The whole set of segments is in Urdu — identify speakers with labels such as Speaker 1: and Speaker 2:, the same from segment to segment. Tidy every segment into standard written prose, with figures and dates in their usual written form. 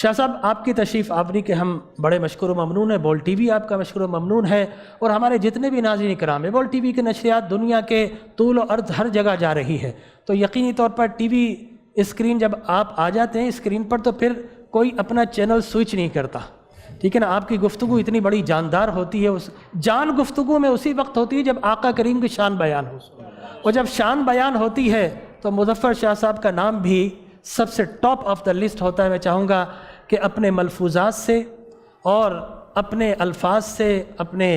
Speaker 1: شاہ صاحب آپ کی تشریف آوری کے ہم بڑے مشکور و ممنون ہیں، بول ٹی وی آپ کا مشکور و ممنون ہے، اور ہمارے جتنے بھی ناظرین کرام ہیں، بول ٹی وی کے نشریات دنیا کے طول و عرض ہر جگہ جا رہی ہے، تو یقینی طور پر ٹی وی اسکرین جب آپ آ جاتے ہیں اسکرین پر تو پھر کوئی اپنا چینل سوئچ نہیں کرتا، ٹھیک ہے نا۔ آپ کی گفتگو اتنی بڑی جاندار ہوتی ہے، اس جان گفتگو میں اسی وقت ہوتی ہے جب آقا کریم کی شان بیان ہو، اور جب شان بیان ہوتی ہے تو مظفر شاہ صاحب کا نام بھی سب سے ٹاپ آف دا لسٹ ہوتا ہے۔ میں چاہوں گا کہ اپنے ملفوظات سے اور اپنے الفاظ سے، اپنے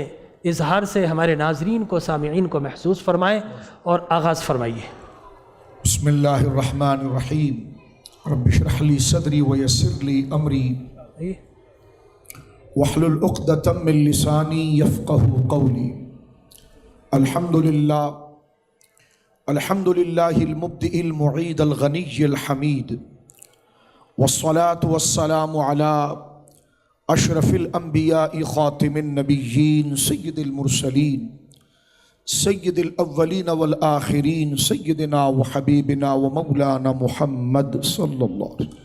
Speaker 1: اظہار سے ہمارے ناظرین کو، سامعین کو محسوس فرمائیں اور آغاز فرمائیے۔
Speaker 2: بسم اللہ الرحمن الرحیم، رب اشرح لی صدری ویسر لی امری واحلل عقدۃ من لسانی یفقہوا قولی۔ الحمد للہ المبدئ المعید الغنی الحمید، والصلاة والسلام على اشرف الانبیاء خاتم النبیین سید المرسلین سید الاولین والآخرین سیدنا وحبیبنا ومولانا محمد صلی اللہ علیہ وسلم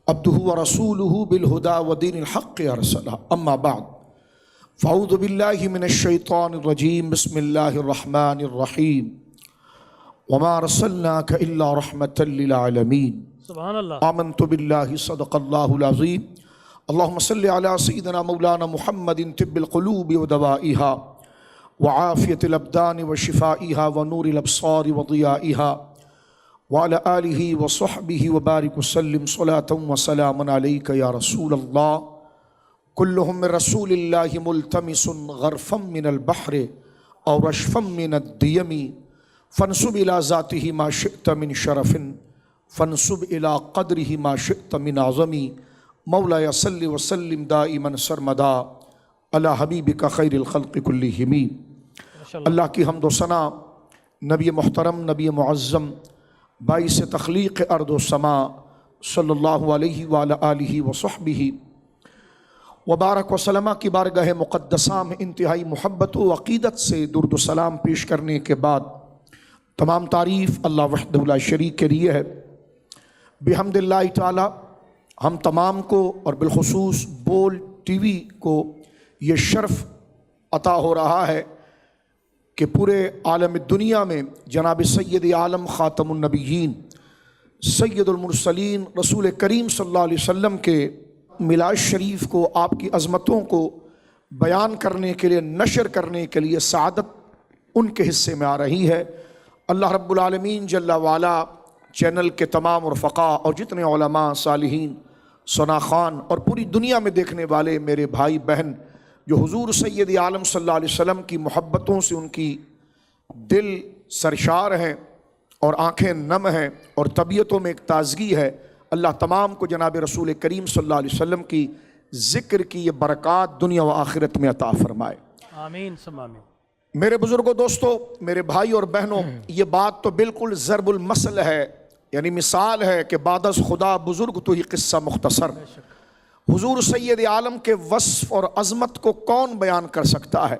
Speaker 2: عبدہ ورسولہ بالہدی ودین الحق ارسلہ، اما بعد فاعوذ باللہ من الشیطان الرجیم، بسم اللہ الرحمن الرحیم، وما ارسلناک الا رحمۃ للعالمین،
Speaker 1: سبحان اللہ۔
Speaker 2: آمنت باللہ صدق اللہ العظیم، اللہم صلی علی سیدنا مولانا محمد طب القلوب ودوائها وعافیت الابدان وشفائها ونور الابصار وضیائها وعلى آلہ وصحبہ وبارک وسلم صلاة وسلاما علیک یا رسول اللہ، کلہم من رسول اللہ ملتمس غرفا من البحر او رشفا من الدیم، فانسب الى ذاتہ ما شئت من شرف، فانسب الى قدرہ ما شئت من عظمی، مولایا صلی وسلم دائما سرمدا علی حبیبک خیر الخلق کلہم۔ اللہ کی حمد و ثنا نبی محترم، نبی معظم، باعث تخلیق ارض و سما صلی اللہ علیہ وآلہ آلہ وصحبہ وبارک وسلم کی بارگاہ مقدسہ میں انتہائی محبت و عقیدت سے درود و سلام پیش کرنے کے بعد، تمام تعریف اللہ وحدہ لا شریک کے لیے ہے۔ بحمد اللہ تعالی ہم تمام کو اور بالخصوص بول ٹی وی کو یہ شرف عطا ہو رہا ہے کہ پورے عالم دنیا میں جناب سید عالم خاتم النبیین سید المرسلین رسول کریم صلی اللہ علیہ وسلم کے میلاد شریف کو، آپ کی عظمتوں کو بیان کرنے کے لیے، نشر کرنے کے لیے سعادت ان کے حصے میں آ رہی ہے۔ اللہ رب العالمین جل وعلا چینل کے تمام رفقا اور جتنے علماء، صالحین، ثنا خوان اور پوری دنیا میں دیکھنے والے میرے بھائی بہن جو حضور سید عالم صلی اللہ علیہ وسلم کی محبتوں سے ان کی دل سرشار ہیں اور آنکھیں نم ہیں اور طبیعتوں میں ایک تازگی ہے، اللہ تمام کو جناب رسول کریم صلی اللہ علیہ وسلم کی ذکر کی یہ برکات دنیا و آخرت میں عطا فرمائے،
Speaker 1: آمین ثم آمین۔
Speaker 2: میرے بزرگوں، دوستو، میرے بھائی اور بہنوں، یہ بات تو بالکل ضرب المثل ہے، یعنی مثال ہے کہ بعد از خدا بزرگ تو ہی قصہ مختصر۔ حضور سید عالم کے وصف اور عظمت کو کون بیان کر سکتا ہے؟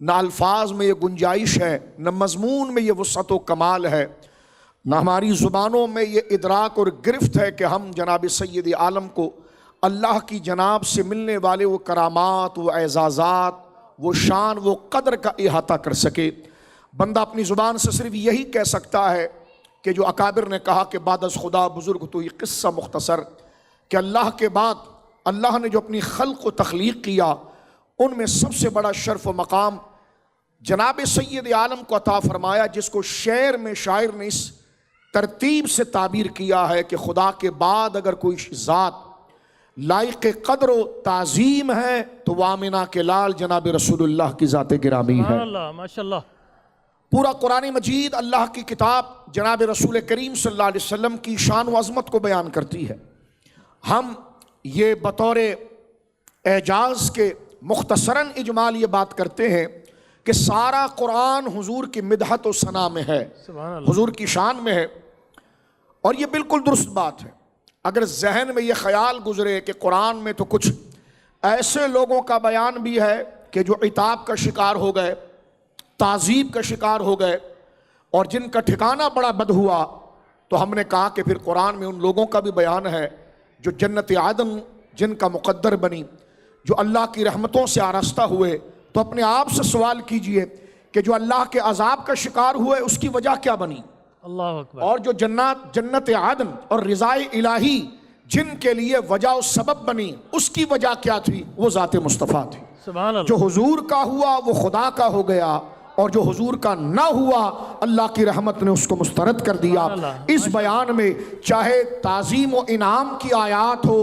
Speaker 2: نہ الفاظ میں یہ گنجائش ہے، نہ مضمون میں یہ وسعت و کمال ہے، نہ ہماری زبانوں میں یہ ادراک اور گرفت ہے کہ ہم جناب سید عالم کو اللہ کی جناب سے ملنے والے وہ کرامات، وہ اعزازات، وہ شان، وہ قدر کا احاطہ کر سکے۔ بندہ اپنی زبان سے صرف یہی کہہ سکتا ہے کہ جو اکابر نے کہا کہ بعد از خدا بزرگ تو یہ قصہ مختصر، کہ اللہ کے بعد اللہ نے جو اپنی خلق و تخلیق کیا ان میں سب سے بڑا شرف و مقام جناب سید عالم کو عطا فرمایا، جس کو شعر میں شاعر نے اس ترتیب سے تعبیر کیا ہے کہ خدا کے بعد اگر کوئی ذات لائق قدر و تعظیم ہے تو وہ آمنہ کے لال جناب رسول اللہ کی ذات گرامی ہے۔
Speaker 1: سبحان اللہ، ماشاءاللہ۔
Speaker 2: پورا قرآن مجید اللہ کی کتاب جناب رسول کریم صلی اللہ علیہ وسلم کی شان و عظمت کو بیان کرتی ہے۔ ہم یہ بطور اعجاز کے مختصراً اجمال یہ بات کرتے ہیں کہ سارا قرآن حضور کی مدحت و ثنا میں ہے، حضور کی شان میں ہے، اور یہ بالکل درست بات ہے۔ اگر ذہن میں یہ خیال گزرے کہ قرآن میں تو کچھ ایسے لوگوں کا بیان بھی ہے کہ جو عتاب کا شکار ہو گئے، تعذیب کا شکار ہو گئے، اور جن کا ٹھکانہ بڑا بد ہوا، تو ہم نے کہا کہ پھر قرآن میں ان لوگوں کا بھی بیان ہے جو جنت عدن جن کا مقدر بنی، جو اللہ کی رحمتوں سے آراستہ ہوئے، تو اپنے آپ سے سوال کیجئے کہ جو اللہ کے عذاب کا شکار ہوئے اس کی وجہ کیا بنی،
Speaker 1: اللہ اکبر،
Speaker 2: اور جو جنت عدن اور رضائے الہی جن کے لیے وجہ و سبب بنی اس کی وجہ کیا تھی، وہ ذات مصطفیٰ تھی۔
Speaker 1: سبحان اللہ،
Speaker 2: جو حضور کا ہوا وہ خدا کا ہو گیا، اور جو حضور کا نہ ہوا اللہ کی رحمت نے اس کو مسترد کر دیا۔ اس بیان میں چاہے تعظیم و انعام کی آیات ہو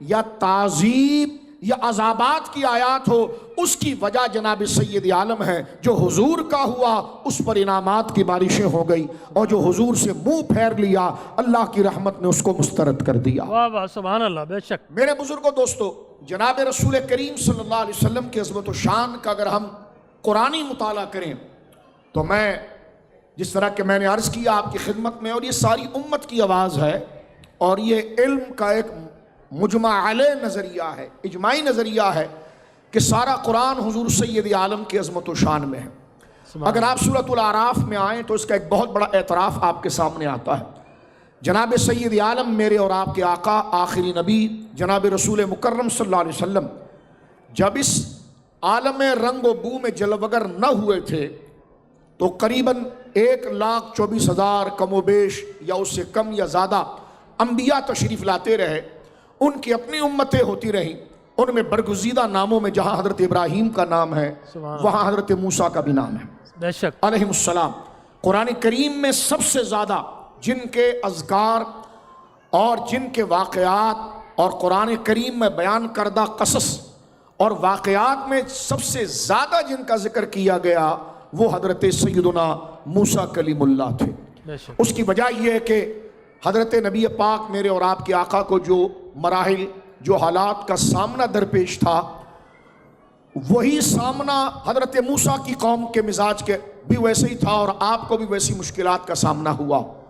Speaker 2: یا تعظیم یا عذابات کی آیات ہو، اس کی وجہ جناب سید عالم ہے جو حضور کا ہوا اس پر انعامات کی بارشیں ہو گئی، اور جو حضور سے منہ پھیر لیا اللہ کی رحمت نے اس کو مسترد کر دیا۔
Speaker 1: واہ واہ، سبحان اللہ، بے شک۔
Speaker 2: میرے بزرگوں دوستو، جناب رسول کریم صلی اللہ علیہ وسلم کی عظمت و شان کا اگر ہم قرآنی مطالعہ کریں تو میں جس طرح کہ میں نے عرض کیا آپ کی خدمت میں، اور یہ ساری امت کی آواز ہے، اور یہ علم کا ایک مجمع علیہ نظریہ ہے، اجماعی نظریہ ہے کہ سارا قرآن حضور سید عالم کی عظمت و شان میں ہے۔ اگر آپ سورۃ الاعراف میں آئیں تو اس کا ایک بہت بڑا اعتراف آپ کے سامنے آتا ہے۔ جناب سید عالم میرے اور آپ کے آقا آخری نبی جناب رسول مکرم صلی اللہ علیہ وسلم جب اس عالم رنگ و بو میں جلوگر نہ ہوئے تھے تو قریباً 1,24,000 کم و بیش یا اس سے کم یا زیادہ انبیاء تشریف لاتے رہے، ان کی اپنی امتیں ہوتی رہیں، ان میں برگزیدہ ناموں میں جہاں حضرت ابراہیم کا نام ہے وہاں حضرت موسیٰ کا بھی نام ہے
Speaker 1: بے شک
Speaker 2: علیہ السلام۔ قرآن کریم میں سب سے زیادہ جن کے اذکار اور جن کے واقعات اور قرآن کریم میں بیان کردہ قصص اور واقعات میں سب سے زیادہ جن کا ذکر کیا گیا وہ حضرت سیدنا موسیٰ کلیم اللہ تھے۔
Speaker 1: بے شک،
Speaker 2: اس کی وجہ یہ ہے کہ حضرت نبی پاک میرے اور آپ کے آقا کو جو مراحل جو حالات کا سامنا درپیش تھا وہی سامنا حضرت موسیٰ کی قوم کے مزاج کے بھی ویسے ہی تھا، اور آپ کو بھی ویسی مشکلات کا سامنا ہوا۔